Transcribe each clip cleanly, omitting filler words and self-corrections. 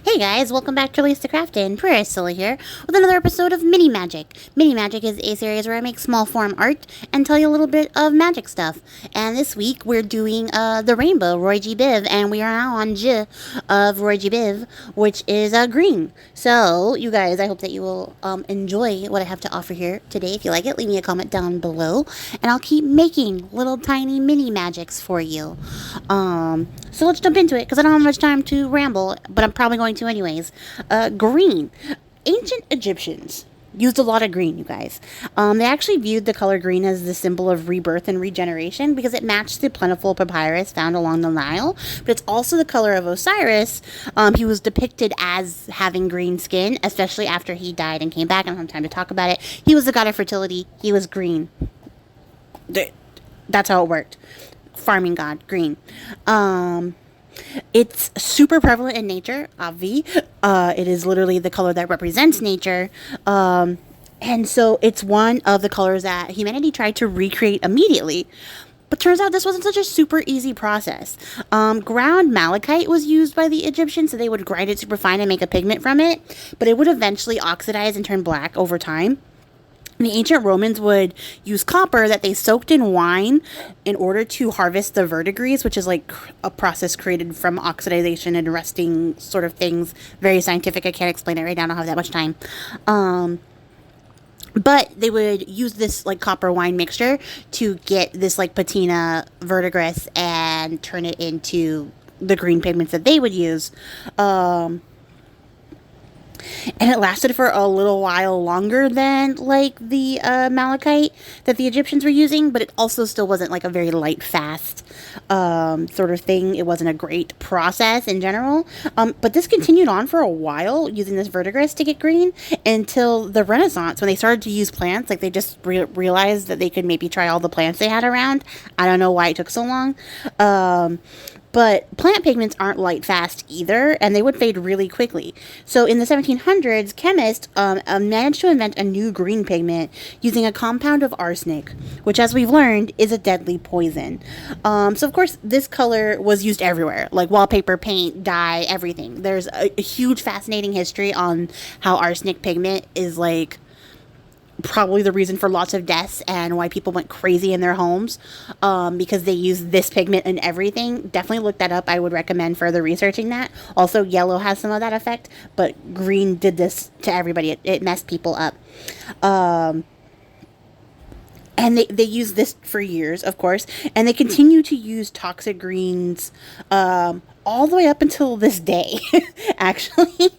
Hey guys, welcome back to Release the Craftin. Priscilla here with another episode of Mini Magic. Mini Magic is a series where I make small form art and tell you a little bit of magic stuff. And this week we're doing the rainbow, ROYGBIV, and we are now on J of ROYGBIV, which is green. So, you guys, I hope that you will enjoy what I have to offer here today. If you like it, leave me a comment down below, and I'll keep making little tiny mini magics for you. So let's jump into it, because I don't have much time to ramble, but I'm probably going to anyways. Green. Ancient Egyptians used a lot of green, you guys. They actually viewed the color green as the symbol of rebirth and regeneration because it matched the plentiful papyrus found along the Nile, but it's also the color of Osiris. He was depicted as having green skin, especially after he died and came back. I don't have time to talk about it. He was the god of fertility. He was green. That's how it worked. Farming god, green. It's super prevalent in nature, obvi. It is literally the color that represents nature. And so it's one of the colors that humanity tried to recreate immediately. But turns out this wasn't such a super easy process. Ground malachite was used by the Egyptians, so they would grind it super fine and make a pigment from it. But it would eventually oxidize and turn black over time. The ancient Romans would use copper that they soaked in wine in order to harvest the verdigris, which is like a process created from oxidation and rusting sort of things. Very scientific. I can't explain it right now. I don't have that much time. But they would use this like copper wine mixture to get this like patina verdigris and turn it into the green pigments that they would use. And it lasted for a little while longer than, like, the malachite that the Egyptians were using, but it also still wasn't, like, a very light, fast sort of thing. It wasn't a great process in general. But this continued on for a while, using this verdigris to get green, until the Renaissance, when they started to use plants. Like, they just realized that they could maybe try all the plants they had around. I don't know why it took so long. But plant pigments aren't light fast either, and they would fade really quickly. So in the 1700s, chemists managed to invent a new green pigment using a compound of arsenic, which, as we've learned, is a deadly poison. So of course, this color was used everywhere, like wallpaper, paint, dye, everything. There's a huge fascinating history on how arsenic pigment is like probably the reason for lots of deaths and why people went crazy in their homes, because they use this pigment in everything. Definitely look that up. I would recommend further researching that. Also, yellow has some of that effect, but green did this to everybody. It messed people up. And they use this for years, of course, and they continue to use toxic greens all the way up until this day, actually.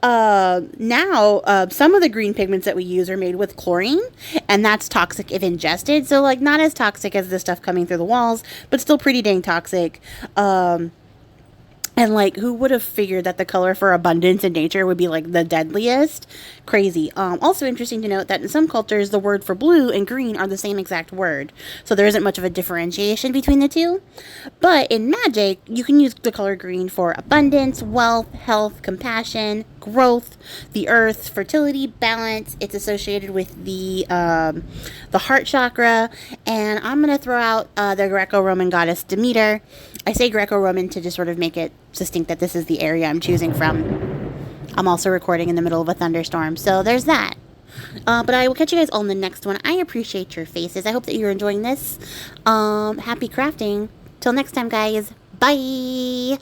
Now, some of the green pigments that we use are made with chlorine, and that's toxic if ingested. So, like, not as toxic as the stuff coming through the walls, but still pretty dang toxic. And, like, who would have figured that the color for abundance in nature would be, like, the deadliest? Crazy. Also interesting to note that in some cultures, the word for blue and green are the same exact word. So there isn't much of a differentiation between the two. But in magic, you can use the color green for abundance, wealth, health, compassion, growth, the earth, fertility, balance. It's associated with the heart chakra. And I'm going to throw out the Greco-Roman goddess Demeter. I say Greco-Roman to just sort of make it distinct that this is the area I'm choosing from. I'm also recording in the middle of a thunderstorm, so there's that. But I will catch you guys all in the next one. I appreciate your faces. I hope that you're enjoying this. Happy crafting. Till next time, guys. Bye!